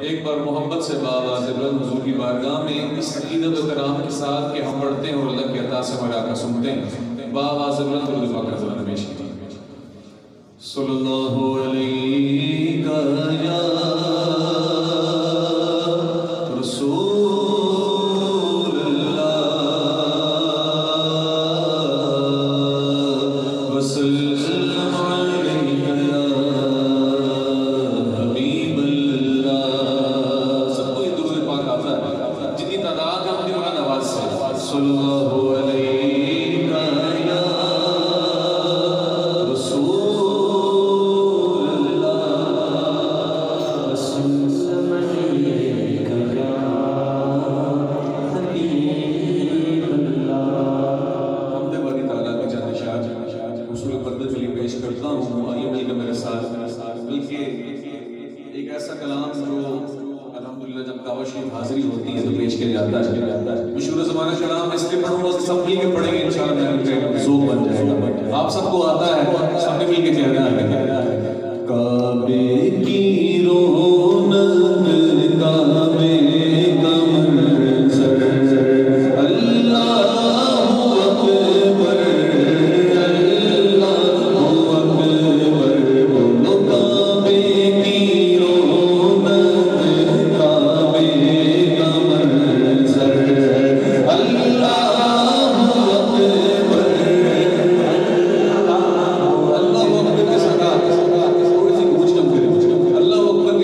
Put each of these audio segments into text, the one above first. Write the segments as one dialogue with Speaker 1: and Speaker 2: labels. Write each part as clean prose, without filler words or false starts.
Speaker 1: ایک بار محبت سے بآواز بلند حضور کی بارگاہ میں اس عقیدت و کرام کے ساتھ کہ ہم پڑھتے ہیں اور اللہ کی عطا سے ہمارے آقا سنتے ہیں، بآواز بلند درود پاک رسول پیش کیجیے۔ صلی اللہ علیہ یا رسول اللہ وسلم علیہ یا حبیب اللہ۔ سب کو یہ درود پاک آتا ہے، جتنی تعداد ہے اپنی مراد آواز سے۔ صلی اللہ علیہ یا رسول اللہ وسلم علیہ یا حبیب اللہ۔ حمد باری تعالیٰ کی جان نشان حصول قدر کے لیے پیش کرتا ہوں، آئیے مل کے میرے ساتھ بلکہ ایک ایسا کلام جو الحمدللہ جب دعوت شریف حاضری ہوتی ہے تو پیش کیا جاتا ہے۔ مشہور زمانہ کلام اس لیے پڑھوں گا سب مل کے پڑھیں گے انشاءاللہ ذوق بن جائے گا۔ آپ سب کو آتا ہے، سب نے مل کے کہنا ہے کعبے کی رونق کعبے کا منظر اللہ اکبر اللہ اکبر بولو کعبے کی رونق کعبے کا منظر اللہ اکبر۔ اللہ اکبر کے ساتھ تھوڑی سی گونج کم کریں، اللہ اکبر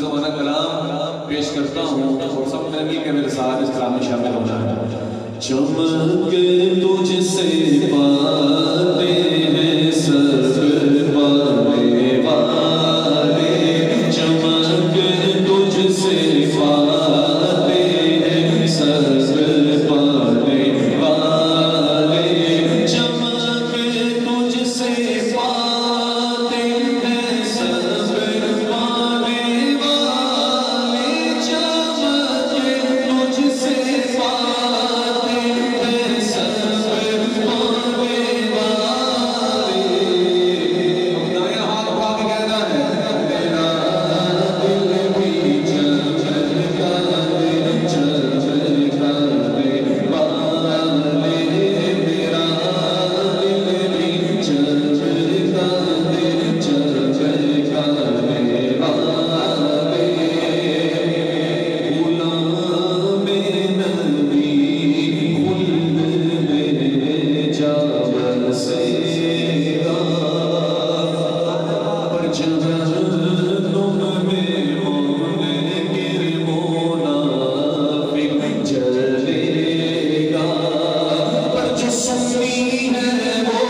Speaker 1: زمانہ کلام پیش کرتا ہوں اور سب نے مل کے میرے ساتھ اس کلام میں شامل ہونا ہے۔ چمک تجھ سے پاتے ہیں سب پانے والے، چمک تجھ سے پاتے ہیں سب پانے والے، چمک تجھ سے پاتے ہیں سب پانے والے، چمک تجھ سے پاتے ہیں سب پانے والے۔ دائیں ہاتھ اٹھا کے کہنا ہے، میرا دل بھی چمکا دے چمکا دے والے، میرا دل بھی چمکا دے چمکا دے والے، غلام نبی خلد میں جا بسے گا، پر جہنم میں منکر منافق جلے گا، پر جو سنی ہے وہ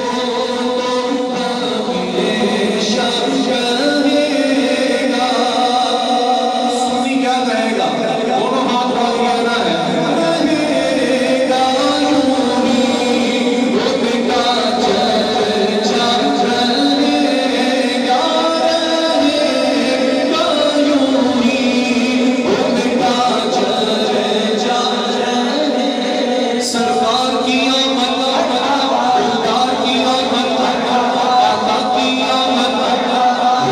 Speaker 1: ہمیشہ کہے گا۔ سنی کیا کہے گا؟ دونوں ہاتھ اٹھا کے کہنا ہے، رہے گا یوں ہی خود کا چرچا، رہے گا یوں ہی خود کا چرچا۔ سرکار کی آمد، دلدار کی آمد، آقا کی آمد،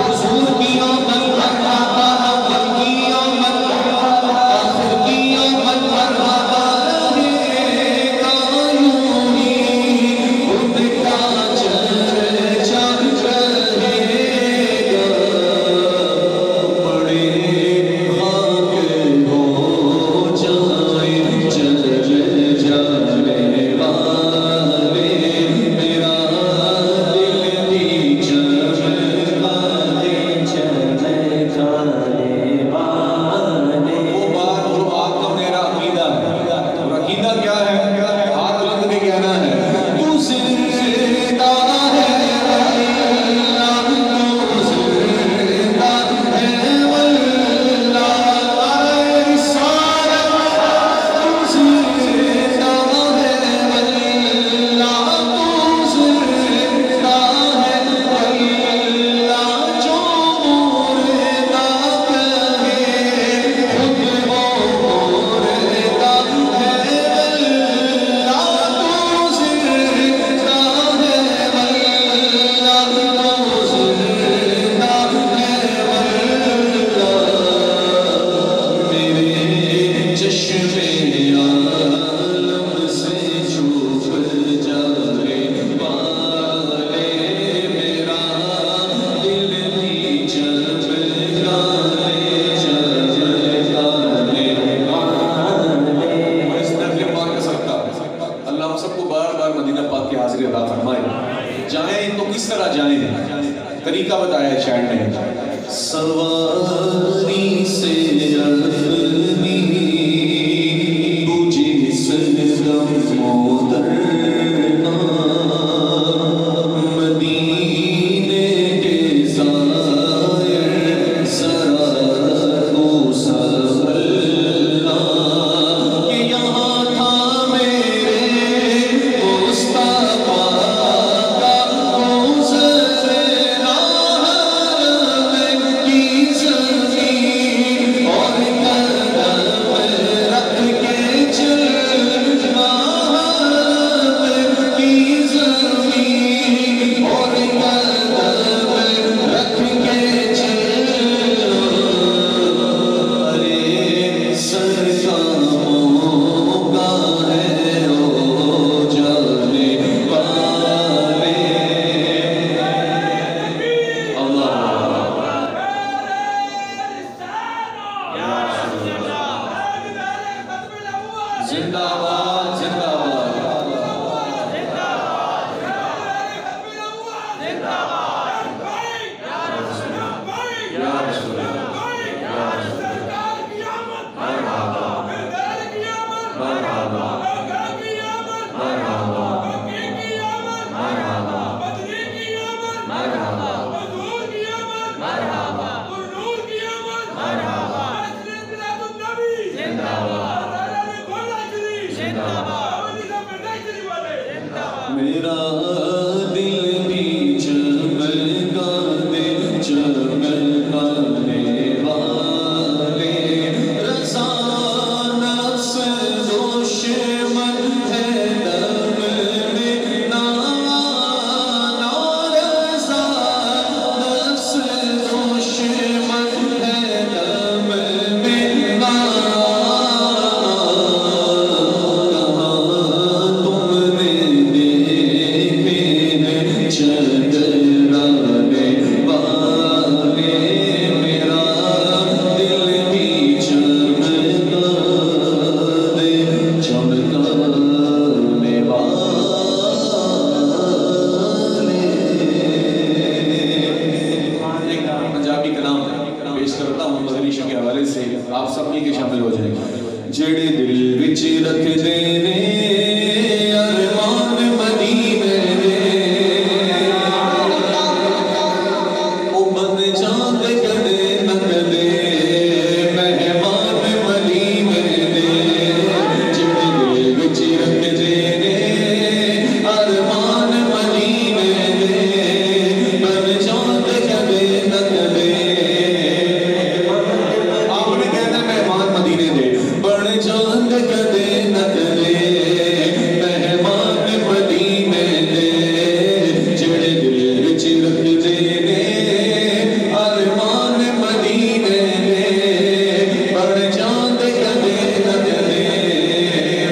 Speaker 1: حضور کی آمد، اول کی آمد، آخر کی آمد، مرحبا رہے گا یوں ہی خود کا چرچا، رہے گا بڑے خاک ہو جائیں چلے جانے والے، میرا دل بھی چمکا دے چمکا دے والے۔ وہ بات جو آپ کا میرا عقیدہ ہے، اور عقیدہ کیا ہے؟ ہاتھ بلند کے کہنا ہے، تو زندہ ہے واللہ، تو زندہ ہے واللہ، نعرہ رسالت، تو زندہ ہے واللہ، تو زندہ ہے واللہ، جو مردہ کہے خود وہ مردہ ہے واللہ، تو زندہ ہے واللہ، تو زندہ ہے واللہ، میرے چشم عالم سے چھپ جائے والے، میرا دل بھی چمکا دے چمکا دے والے۔ اور اس نفل پاک کا صدقہ اللہ ہم سب کو بار بار مدینہ پاک کی حاضری عطا فرمائے۔ جائیں تو کس طرح جائیں؟ طریقہ بتایا ہے شاعر نے، سواری سے اپنی تجھے صدم اترنا، مدینے کے زائر ذرا تو سنبھلنا، کہ یہاں تھا میرے مصطفیٰ کا گزرنا، حرم کی زمین اور شکرانے والے میرا دل بھی چمکا دے چمکانے والے. ایک پنجابی کلام پیش کرتا ہوں مدریشی کے حوالے سے، آپ سب مل کے شامل ہو جائیں. جڑے دل وچ رکھ دے نے ارمان مدینے دے او بن چاند کدے نہ کدے مہمان مدینے دے. جڑے دل وچ رکھ دے نے ارمان مدینے دے بن چاند کدے نہ کدے. آپ نے کہنا مہمان مدینے دے بن چاند کدے نہ کدے مہمان مدینے دے. جڑے دل وچ رکھ دے نے ارمان مدینے دے بن چاند کدے نہ کدے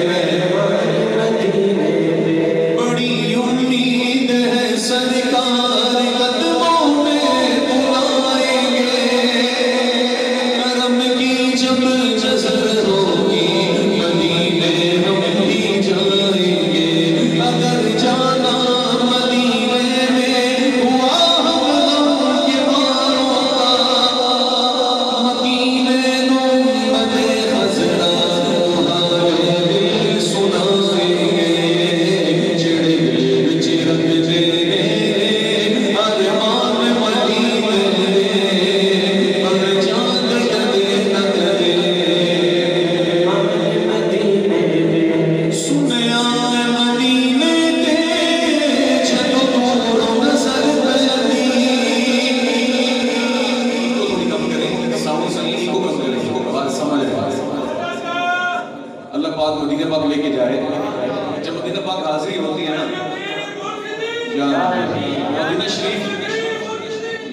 Speaker 1: مہمان مدینے دے. بڑی امید ہے سرکار قدموں میں بلائیں گے، کرم کی جب نظر ہوگی مدینے ہم بھی جائیں گے. اگر جانا مدینے میں ہوا ہم غم کے ماروں کا، مدینے نعمت خزرہ تمہارے دل سنائیں گے. جڑے دل وچ رکھ دے نے ارمان مدینے دے بن چاند کدے نہ کدے سنیا مدینے تے جدوں دوروں نظر پیندی. تھوڑی کم کریں ساؤنڈ سنگی کو کم کریں بات سمجھ آئے. اللہ پاک مدینہ پاک لے کے جائے. جب مدینہ پاک حاضری ہوتی ہے نا یا مدینہ شریف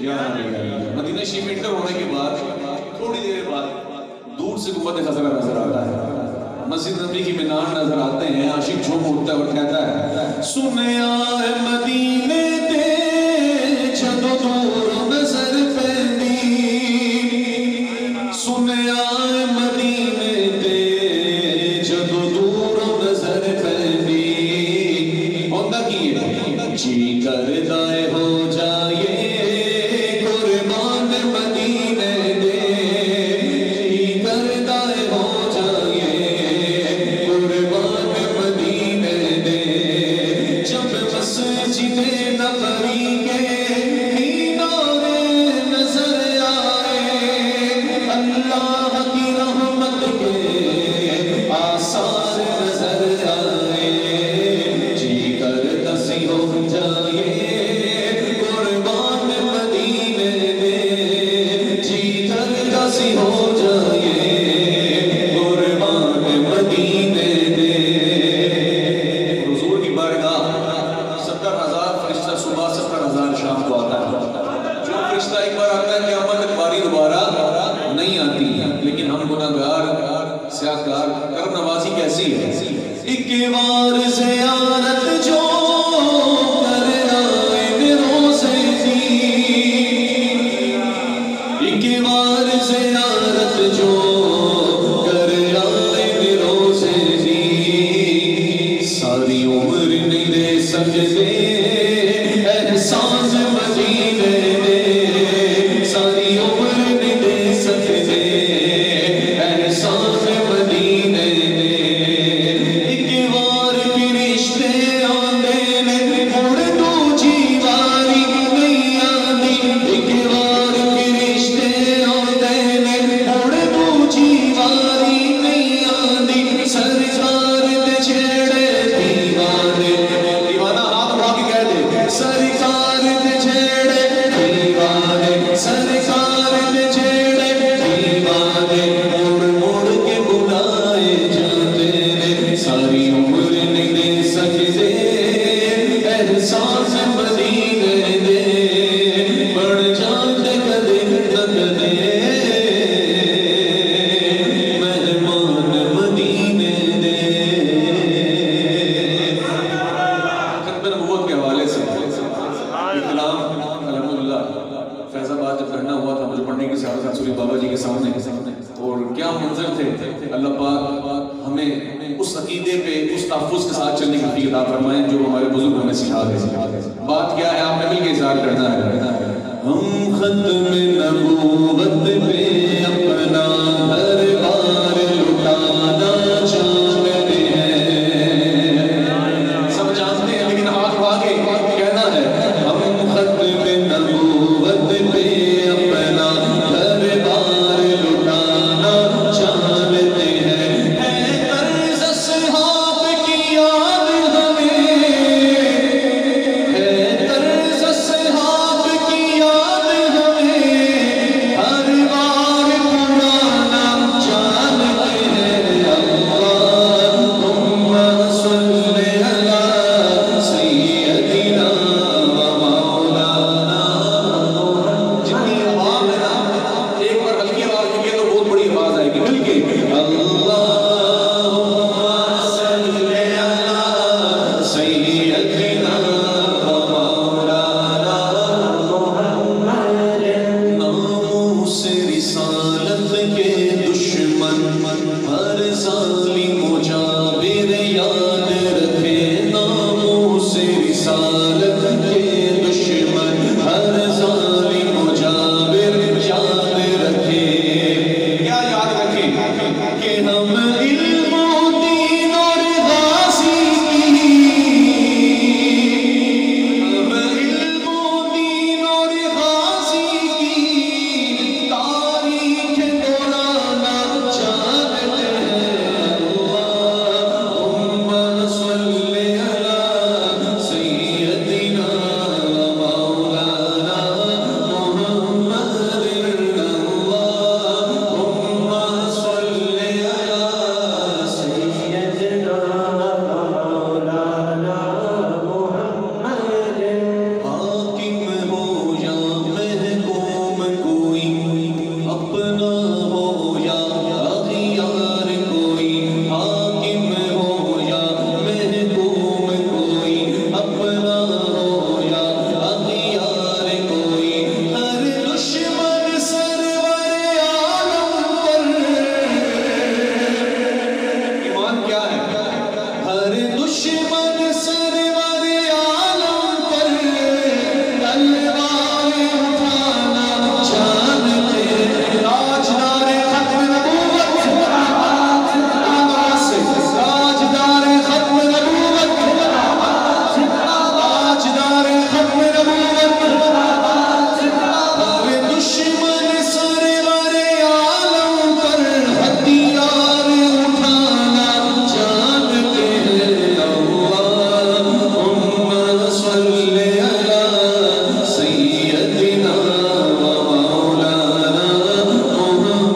Speaker 1: یا مدینہ شریف انٹر ہونے کے بعد تھوڑی دیر بعد دور سے گنبد خضرا نظر آتا ہے، مسجد نبی کی مینار نظر آتے ہیں. عاشق جھوم اٹھتا ہے اور کہتا ہے سنیا ہے مدینے تے جدوں دور نظر پیندی. سنیا ہے مدینے تے جدوں دور نظر پیندی. ہوندا کی ہے جی کردا ہے ہو جائے قربان مدینے دے. جی کردا ہے ہو جائے قربان مدینے دے. جب مسجد نبوی کے مینارے نظر آئے، اللہ کی رحمت کے آثار نظر آئے. جی کرتا سی ہو جائے قربان مدینے دے. جی کرتا سی ہو جائے قربان مدینے دے. حضور کی بارگاہ 70,000 فرشتہ صبح 70,000 شام کو آتا ہے. جو فرشتہ ایک بار آتا ہے قیامت تک باری دوبارہ نہیں آتی. لیکن ہم گناہگار سیاہکار کرم نوازی کیسی ہے. ایک بار زیارت جو کر آئے روزے دی، ایک بار زیارت جو کر آئے روزے دی، ساری عمر نہیں دے سکتے احسان مدینے دے. ساری عمر نہیں دے سکتے احسان مدینے دے. ایک بار فرشتے آندے نے مڑ دوجی واری نہیں آندی. ایک بار فرشتے آندے نے مڑ دوجی واری نہیں آندی. سرکار دے چھیڑے دیوانے، دیوانہ ہاتھ اٹھا کے کہہ دے سرکار دے فیض آباد جب پڑھنا ہوا تھا، مجھے پڑھنے کی سعادت حاصل ہوئی بابا جی کے سامنے، اور کیا منظر تھے. اللہ پاک ہمیں اس عقیدے پہ اس تحفظ کے ساتھ چلنے کی توفیق عطا فرمائیں جو ہمارے بزرگ ہمیں سکھا گئے. بات کیا ہے، آپ نے مل کے اظہار کرنا ہے. ہم ختم نبوت پہ اپنا ہر بار لٹانا چاہتے ہیں. سب جانتے ہیں لیکن ہاتھ اٹھا کے کہنا ہے، ہم ختم نبوت پہ اپنا ہر بار لٹانا چاہتے ہیں. ہے طرز اصحاب کی یاد ہمیں، ہے طرز اصحاب کی یاد ہمیں، ہر بار پرانا جانتے ہیں. اللہم صلی علی سیدنا و مولانا. جتنی آواز ہے نا، ایک بار ہلکی آواز میں کہے تو بہت بڑی آواز آئے گی، مل کے اللہم صلی علی سیدنا و مولانا محمد. ناموس رسالت کے دشمن ہر ظالم و جابر یاد رکھے. ناموس رسالت کے دشمن ہر ظالم و جابر یاد رکھے. کیا یاد رکھے؟ کہ ہم علم و دین اور غازی کی، ہم علم و دین اور غازی کی تاریخ دورانا چاہتے ہیں. اللہم صلی علی سیدنا و مولانا محمد. اللہم صلی علی سیدنا و مولانا محمد. حاکم ہو یا محکوم کوئی، اپنا ہو یا اغیار کوئی. حاکم ہو یا محکوم کوئی، اپنا ہو یا اغیار کوئی. ہر دشمن سرور عالم پر، ایمان کیا ہے، ہر دشمن سرور عالم پر تلوار اٹھانا چاہتے ہیں. تاجدار ختم نبوت، تاجدار ختم نبوت، تاجدار ختم نبوت. ہر دشمن سرور عالم پر ہتھیار اٹھانا چاہتے ہیں. اللہم صلی علی سیدنا و مولانا محمد.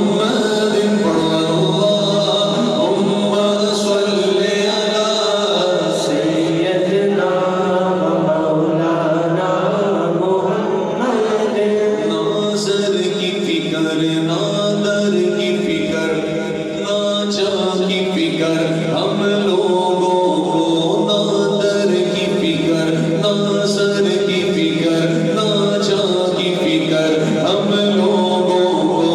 Speaker 1: اللہم صلی علی سیدنا و مولانا محمد. ناظر کی فکر، نادر کی فکر، ناچا کی فکر ہم لوگوں کو. نادر کی فکر، ناظر کی فکر، ناچا کی فکر ہم لوگوں کو.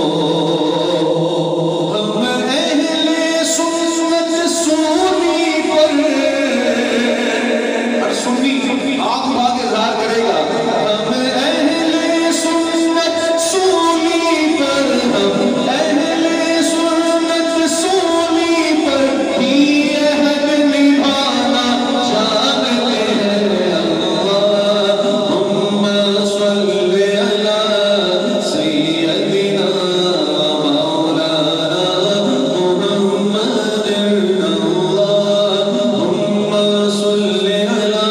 Speaker 1: ہم اہل سنت سنی پر، ہر سنی آنکھ اٹھا کے اظہار کرے گا. ہم اہل سنت سنی پر، ہم اہل سنت سنی پر ہی عہد نبھانا چاہتے ہیں. اللہم صلی علی سیدنا و مولانا محمد. اللہم صلی علی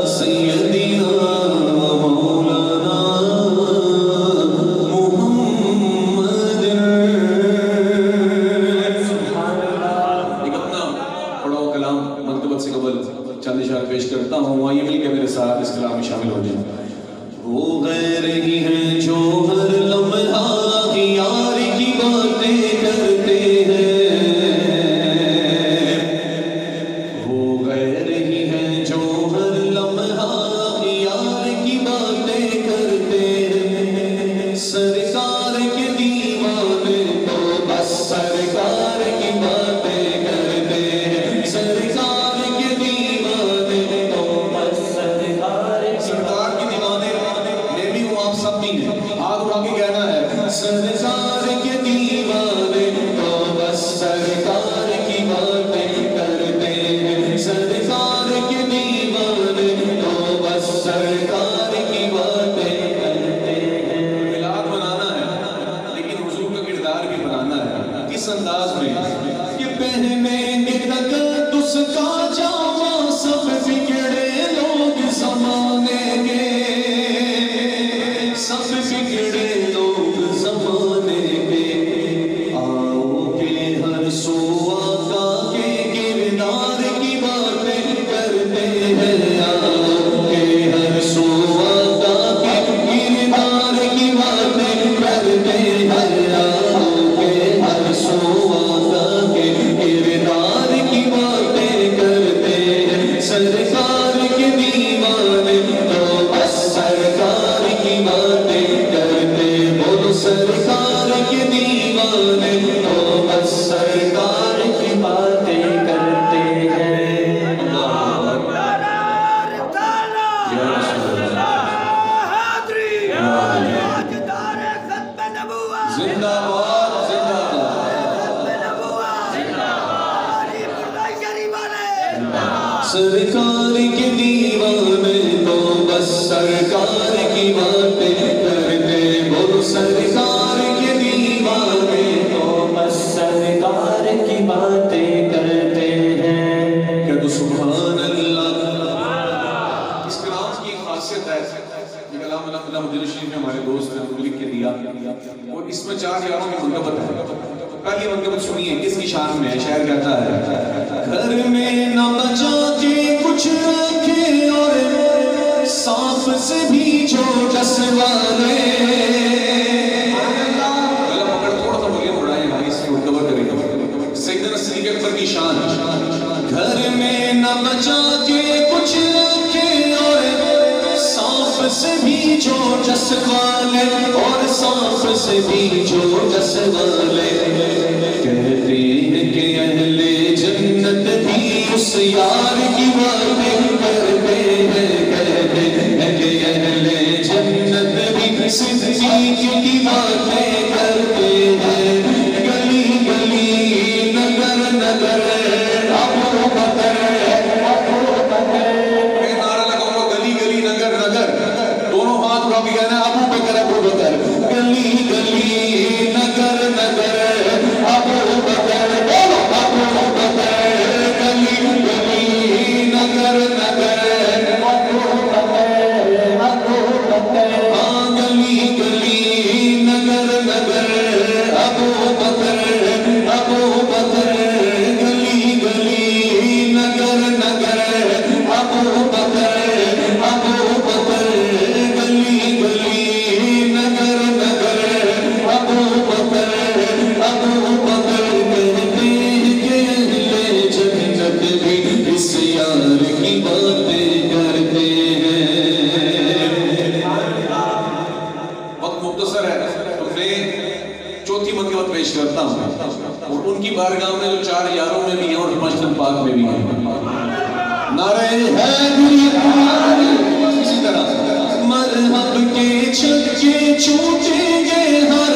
Speaker 1: سیدنا و مولانا محمد. ایک اپنا پڑھا ہوا کلام منقبت سے قبل چند اشعار پیش کرتا ہوں، آئیے مل کے میرے ساتھ اس کلام میں شامل ہو جائیں. وہ غیر ہی ہیں جو ہر لمحہ یار کی باتیں کرتے ہیں. وہ غیر ہی ہیں جو ہر لمحہ یار کی باتیں کرتے زندہ باد زندہ سرکار کے دیوانے تو بس سرکار کی باتیں کرتے وہ سرکار کے دیوانے تو بس سرکار کی باتیں کرتے ہیں کہ تو سبحان اللہ اس کلام کی خاصیت ہے یہ کلام اللہ مدینہ شریف میں ہمارے دوست نے لکھ کے دیا اور اس میں 4 یاروں کی منقبت ہے پہلی منقبت سنیے کس کی شان میں ہے شاعر کہتا ہے گھر میں نہ بچا کے کچھ رکھے اور سانپ سے بھی جو ڈسوالے گلا پکڑ تھوڑا سا بولے اڑائے بھائی اس کو کور کریں سیدنا صدیق اکبر کی شان گھر میں نہ بچا کے کچھ رکھے اور سانپ سے بھی جو ڈسوالے اور سانپ سے بھی جو ڈسوالے کہتے ہیں کہ اہل جنت بھی اس یار کی باتیں کرتے ہیں کہتے ہیں کہ اہل جنت بھی صدیق کی باتیں کرتے ہیں گلی گلی نگر نگر ابو بکر میں نعرہ لگاؤں گا گلی گلی نگر نگر دونوں ہاتھ اٹھا کے کہنا ابو بکر گلی گلی نگر نگر ابو بکر بولو ابو بکر گلی گلی نگر نگر ابو بکر ہاں گلی گلی نگر نگر ابو بکر گلی گلی نگر نگر ابو بکر گلی گلی نگر نگر ابو بکر کہتے ہیں کہ اہل جنت بھی اس یار کی باتیں کرتے ہیں وقت مختصر ہے تو میں چوتھی منقبت پیش کرتا ہوں اور ان کی بارگاہ میں جو 4 یاروں میں بھی ہیں اور مشتن پاک میں بھی ہیں نعرہ حیدری اسی طرح مرحب کے چھکے چھوٹیں گے ہر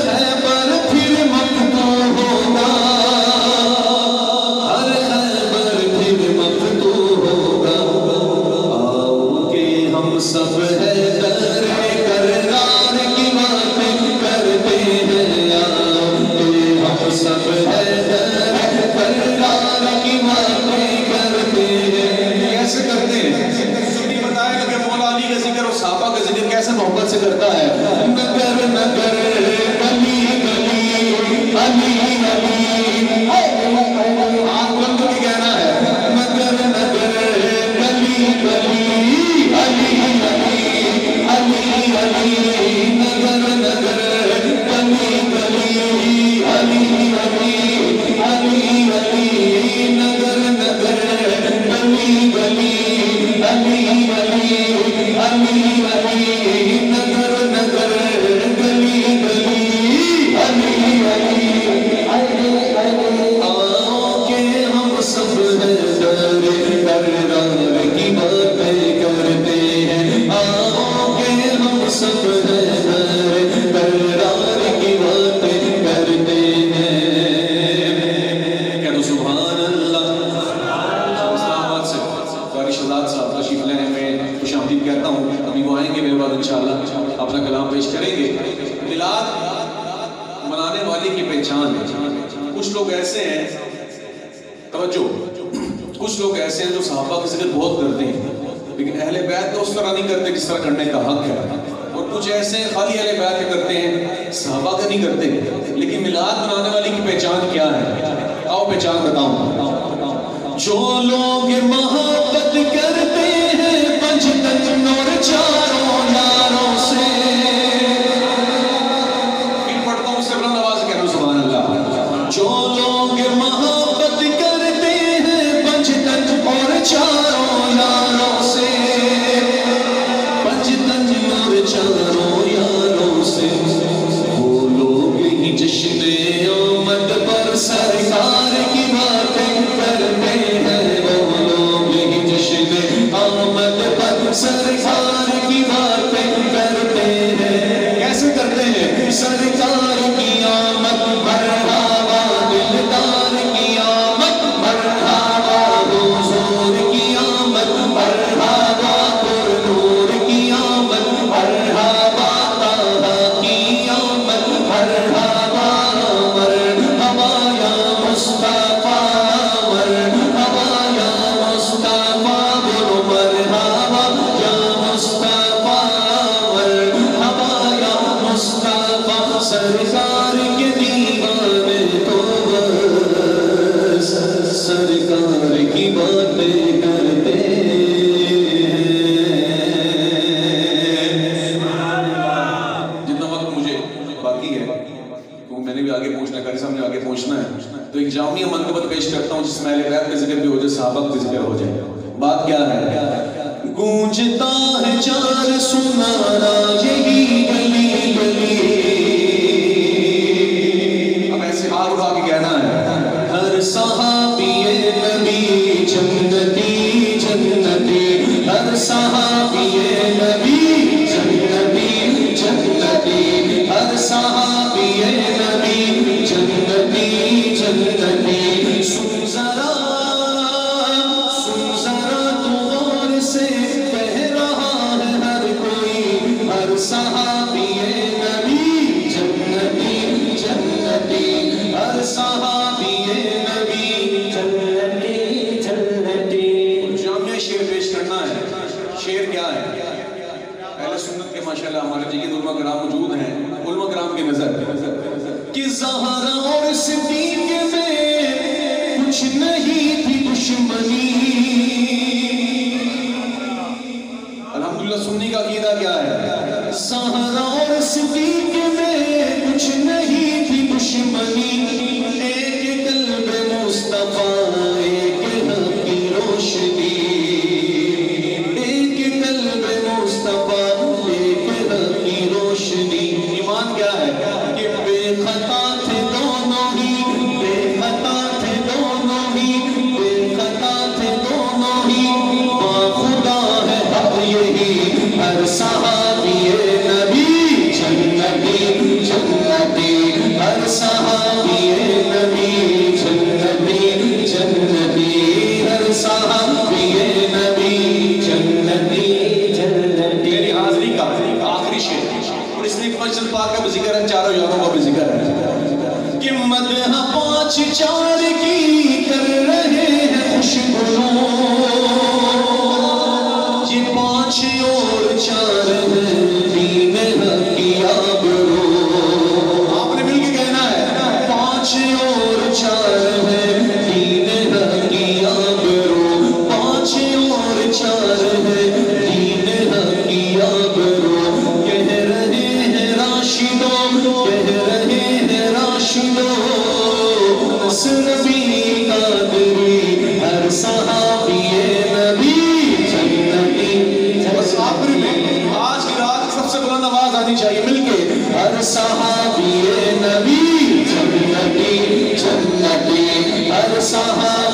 Speaker 1: خیبر پھر مفتوح ہوگا ہر خیبر پھر مفتوح ہوگا آؤ کہ ہم سب حیدر کرار کی باتیں کرتے ہیں آؤ کہ ہم سب حیدر کرار کی باتیں کرتے ہیں کیسے کرتے ہیں بتائے گا کہ مولا علی کا ذکر اور صحابہ کا ذکر کیسے محبت سے کرتا ہے نگر نگر گلی گلی علی علی آپ بند بھی کہنا ہے نگر نگر گلی گلی علی علی علی علی نگر نگر گلی گلی علی علی علی علی نگر نگر گلی گلی علی علی علی علی نگر نگر گلی گلی علی علی آؤ کہ ہم سب حیدر کرار کی باتیں کرتے ہیں آؤ کہ ہم سب حیدر کرار کی باتیں کرتے ہیں کہہ دو سبحان اللہ اسلام آباد سے قاری شہزاد صاحب تشریف لینے میں خوش آمدید کہتا ہوں ابھی وہ آئیں گے میرے بعد انشاءاللہ اپنا کلام پیش کریں گے میلاد منانے والے کی پہچان ہے کچھ لوگ ایسے ہیں توجہ کچھ لوگ ایسے ہیں جو صحابہ کا ذکر بہت کرتے ہیں لیکن اہل بیت تو اس طرح نہیں کرتے جس طرح کرنے کا حق ہے اور کچھ ایسے ہیں خالی اہل بیت کے کرتے ہیں صحابہ کا نہیں کرتے لیکن میلاد منانے والے کی پہچان کیا ہے آؤ پہچان بتاؤں جو لوگ محبت کرتے ہیں پنجتن اور 4 یاروں سے پھر پڑھتا ہوں اس سے بلند آواز کہہ دو سبحان اللہ جو لوگ محبت کرتے ہیں پنجتن اور 4 یاروں سے پنجتن اور 4 یاروں سے وہ لوگ ہی جشن آمد پر سرکار کی باتیں کرتے ہیں وہ لوگ ہی جشن سرکار کی باتیں کرتے ہیں. کیسے کرتے ہیں؟ سرکار کی آمد مرحبا دلدار کی آمد مرحبا حضور کی آمد مرحبا پرنور کی آمد مرحبا طه کی آمد مرحبا مرحبا یا مصطفیٰ مرحبا یا مصطفیٰ بولو مرحبا یا مصطفیٰ مرحبا یا مصطفیٰ. سرکار کے دیوانے تو بس سرکار کی باتیں کرتے ہیں. جتنا وقت مجھے باقی ہے تو میں نے بھی آگے پہنچنا ہے، قاری صاحب نے آگے پہنچنا ہے، تو ایک جامعہ منقبت پیش کرتا ہوں جس میں اہل بیت کا ذکر بھی ہو جائے، صحابہ کا ذکر ہو جائے. بات کیا ہے؟ گونجتا ہے چار سنارا یہی گلی گلی. اب ایسے ہاتھ اٹھا کے کہنا ہے ہر صحابی نبی جنتی جنتی، ہر صحابی نبی جنتی جنتی، ہر صحابی نبی جنتی جنتی. سن ذرا تو غور سے کہہ رہا ہے ہر کوئی، ہر صحابی نبی جنتی جنتی، ہر صحابی نبی جنتی جنتی. جامعہ شعر پیش کرنا ہے. شعر کیا ہے؟ اہل سنت کے ماشاءاللہ ہمارے جگہ علماء کرام موجود ہیں، علماء کرام کی نظر کہ زہرا اور صدیق میں کچھ نہیں تھی دشمنی. الحمدللہ سنی کا عقیدہ کیا ہے؟ زہرا اور صدیق میں کچھ نہیں تھی دشمنی. ایک قلب مصطفیٰ ایک حق کی روشنی، ایک قلب مصطفیٰ ایک حق کی روشنی. ایمان کیا ہے؟ کہ بے خطا تھے دونوں ہی، بے خطا تھے دونوں ہی، بے خطا تھے دونوں ہی، خدا ہے حق یہی. ہر صحابی نبی جنتی جنتی، ہر صحابی نبی جنتی جنتی، ہر صحابی نبی جنتی جنتی. میری حاضری کا آخری شعر، اور اس لیے فضل پاک کا بھی ذکر ہے، چاروں یاروں کا بھی ذکر ہے کہ مدح پانچ چار کی کر رہے ہیں خوشگلوں، یہ پانچ اور چار ہیں دین حق کی آبرو. آپ نے مل کے کہنا ہے پانچ اور چار ہیں دین حق کی آبرو، پانچ اور چار ہیں دین حق کی آبرو. کہہ رہے ہیں راشدوں، کہہ رہے ہیں راشدوں، نبی قادری ہر صحابی نبی جنتی. بس آخری میں آج کی رات سب سے بلند آواز آنی چاہیے مل کے، ہر صحابی نبی جنتی جنتی، ہر صحابی